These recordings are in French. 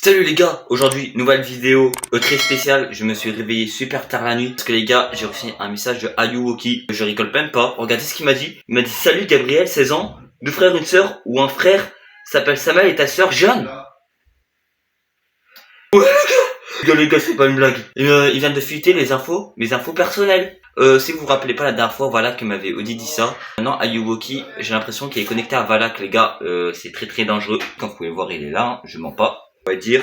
Salut les gars, aujourd'hui nouvelle vidéo très spéciale. Je me suis réveillé super tard la nuit parce que les gars, j'ai reçu un message de Ayuwoki. Je rigole même pas. Regardez ce qu'il m'a dit. Il m'a dit: salut Gabriel, 16 ans, deux frères, une sœur ou un frère s'appelle Samuel et ta sœur Jeanne. Ouais les gars, c'est pas une blague. Il vient de fuiter les infos, mes infos personnelles. Si vous vous rappelez pas la dernière fois, voilà qui m'avait Audi dit ça. Maintenant Ayuwoki, j'ai l'impression qu'il est connecté à Valak les gars. C'est très dangereux. Comme vous pouvez le voir, il est là, hein, je mens pas. On va dire.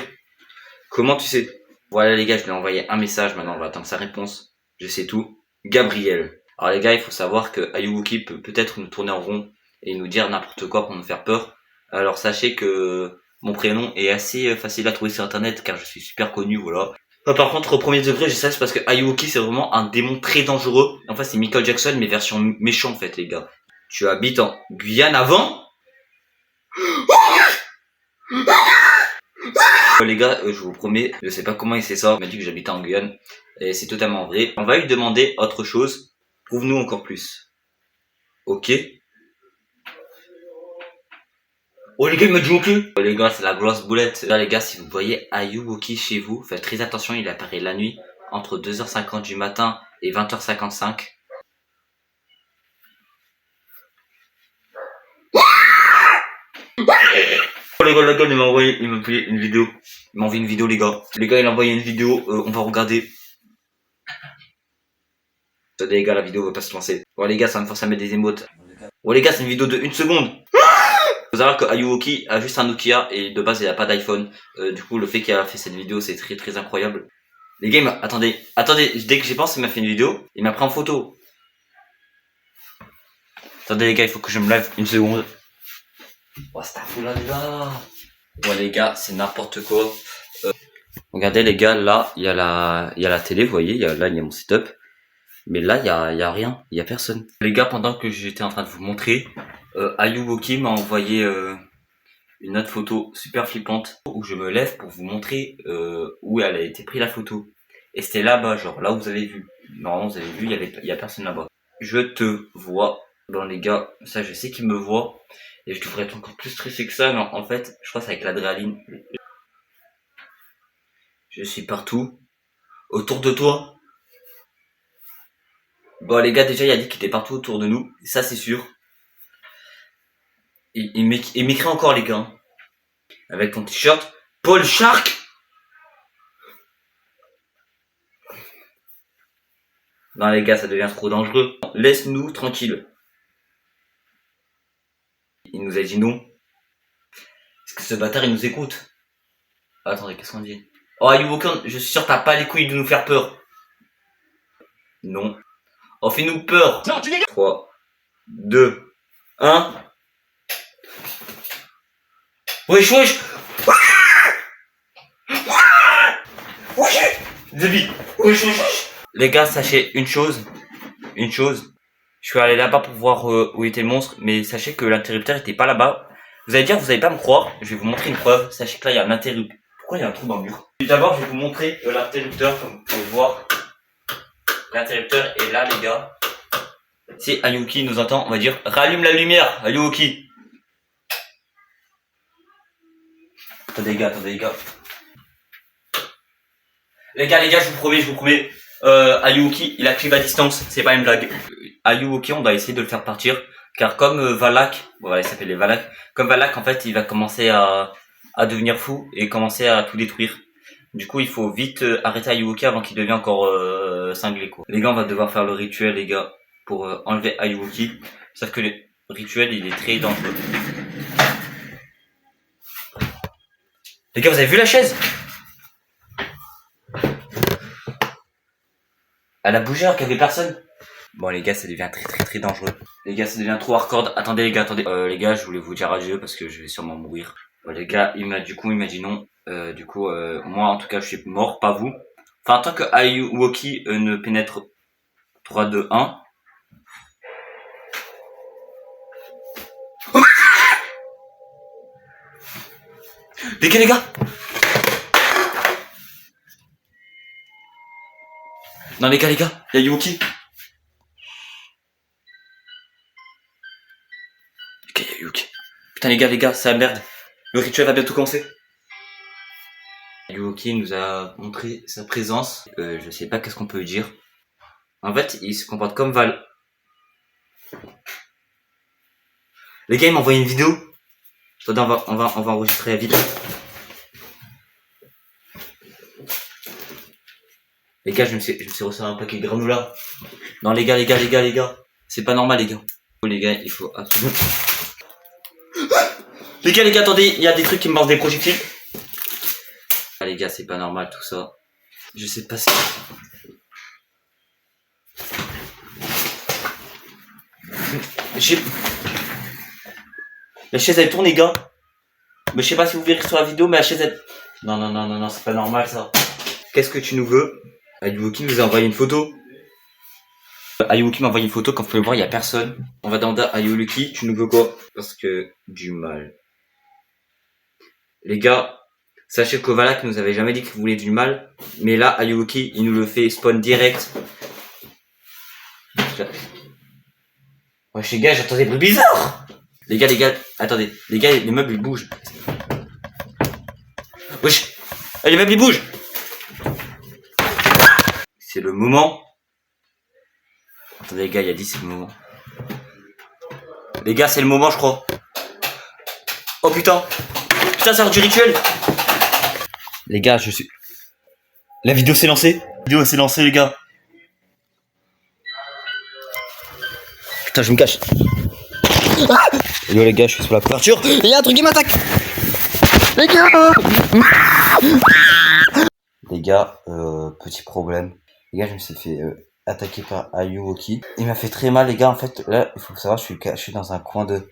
Comment tu sais? Voilà les gars, je lui ai envoyé un message, maintenant on va attendre sa réponse. Je sais tout. Gabriel. Alors les gars, il faut savoir que Ayuwoki peut peut-être nous tourner en rond et nous dire n'importe quoi pour nous faire peur. Alors sachez que mon prénom est assez facile à trouver sur internet car je suis super connu, voilà. Par contre, au premier degré, je sais, c'est parce que Ayuwoki c'est vraiment un démon très dangereux. En fait, c'est Michael Jackson mais version méchant en fait les gars. Tu habites en Guyane avant? Les gars, je vous promets, je sais pas comment il sait ça, il m'a dit que j'habitais en Guyane, et c'est totalement vrai. On va lui demander autre chose, prouve-nous encore plus. Ok. Oh les gars, il m'a dit ok. Oh, les gars, c'est la grosse boulette. Là les gars, si vous voyez Ayuwoki chez vous, faites très attention, il apparaît la nuit, entre 2h50 du matin et 20h55. Oh les gars, il m'a envoyé une vidéo. Il m'a envoyé une vidéo les gars. Les gars, il a envoyé une vidéo, on va regarder. Attendez les gars, la vidéo va pas se lancer. Bon les gars, ça me force à mettre des émotes. Bon les gars, c'est une vidéo de 1 seconde. Faut savoir que Ayuwoki a juste un Nokia et de base il a pas d'iPhone. Du coup, le fait qu'il a fait cette vidéo, c'est très incroyable. Les gars, attendez, dès que j'y pense, il m'a fait une vidéo, il m'a pris en photo. Attendez les gars, il faut que je me lève 1 seconde. Oh, c'est un fou là déjà. Ouais les gars, c'est n'importe quoi. Regardez les gars, là, il y a la télé, vous voyez, là il y a mon setup. Mais là, il y a rien, il y a personne. Les gars, pendant que j'étais en train de vous montrer, Ayuwoki m'a envoyé une autre photo super flippante où je me lève pour vous montrer où elle a été prise la photo. Et c'était là-bas, genre là où vous avez vu. Normalement, vous avez vu, il y a personne là-bas. Je te vois. Bon les gars, ça je sais qu'il me voit. Et je devrais être encore plus stressé que ça, mais en fait, je crois que c'est avec l'adrénaline. Je suis partout. Autour de toi. Bon les gars, déjà il a dit qu'il était partout autour de nous. Ça c'est sûr. Il m'écrit encore les gars. Avec ton t-shirt Paul Shark. Non les gars, ça devient trop dangereux. Laisse-nous tranquille. Il nous a dit non. Est-ce que ce bâtard il nous écoute? Attendez, qu'est-ce qu'on dit? Oh Ayuwoki, je suis sûr que t'as pas les couilles de nous faire peur. Non. Oh fais-nous peur. 3, 2, 1. Wesh wesh. Wesh. Débile. Wesh wesh. Les gars, sachez une chose. Je suis allé là-bas pour voir où était le monstre, mais sachez que l'interrupteur était pas là-bas. Vous allez dire, vous allez pas me croire, je vais vous montrer une preuve. Sachez que là, il y a un interrupteur. Pourquoi il y a un trou dans le mur? D'abord, je vais vous montrer l'interrupteur, comme vous pouvez le voir. L'interrupteur est là, les gars. Si Ayuwoki nous entend, on va dire, rallume la lumière, Ayuwoki. Attendez, les gars. Les gars, je vous promets. Ayuwoki, il active à distance, c'est pas une blague. Ayuwoki, on va essayer de le faire partir, car comme Valak, voilà, il s'appelle les Valak, comme Valak, en fait, il va commencer à devenir fou et commencer à tout détruire. Du coup, il faut vite arrêter Ayuwoki avant qu'il devienne encore cinglé, quoi. Les gars, on va devoir faire le rituel, les gars, pour enlever Ayuwoki. Sauf que le rituel, il est très dangereux. Les gars, vous avez vu la chaise? Elle a bougé alors qu'il y avait personne. Bon les gars, ça devient très dangereux. Les gars, ça devient trop hardcore. Attendez les gars, les gars, je voulais vous dire adieu parce que je vais sûrement mourir. Bon, les gars, il m'a dit non. Moi en tout cas, je suis mort, pas vous. Enfin, tant que Ayuwoki ne pénètre 3, 2, 1. Les gars. Non les gars, il y a Ayuwoki. Putain les gars, c'est la merde. Le rituel va bientôt commencer. Ayuwoki nous a montré sa présence. Je sais pas qu'est-ce qu'on peut lui dire. En fait, il se comporte comme Val. Les gars, il m'a envoyé une vidéo. Attendez, on va enregistrer vite. Les gars, je me suis reçu un paquet de granola. Non, les gars. C'est pas normal, les gars. Les gars, il faut absolument... Les gars, attendez, il y a des trucs qui me lancent des projectiles. Ah, les gars, c'est pas normal tout ça. Je sais pas si... La chaise elle tourne, les gars. Mais je sais pas si vous verrez sur la vidéo, mais la chaise elle... Non, c'est pas normal ça. Qu'est-ce que tu nous veux? Ayuwoki nous a envoyé une photo. Ayuwoki m'a envoyé une photo, comme vous pouvez le voir, il y a personne. On va demander à Ayuwoki, tu nous veux quoi? Parce que du mal. Les gars, sachez que Valak nous avait jamais dit qu'il voulait du mal. Mais là, Ayuwoki, il nous le fait spawn direct. Wesh les gars, j'entends des bruits bizarres. Les gars, attendez. Les gars, les meubles ils bougent. Wesh, les meubles ils bougent. C'est le moment. Attendez les gars, il a dit c'est le moment. Les gars, c'est le moment je crois. Oh putain. Putain, ça a l'air du rituel. Les gars, je suis... La vidéo s'est lancée. La vidéo s'est lancée les gars. Putain, je me cache. Ah yo les gars, je suis sous la couverture. Il y a un truc qui m'attaque. Les gars, petit problème. Les gars, je me suis fait attaquer par Ayuwoki. Il m'a fait très mal les gars. En fait, là, il faut savoir, je suis dans un coin de...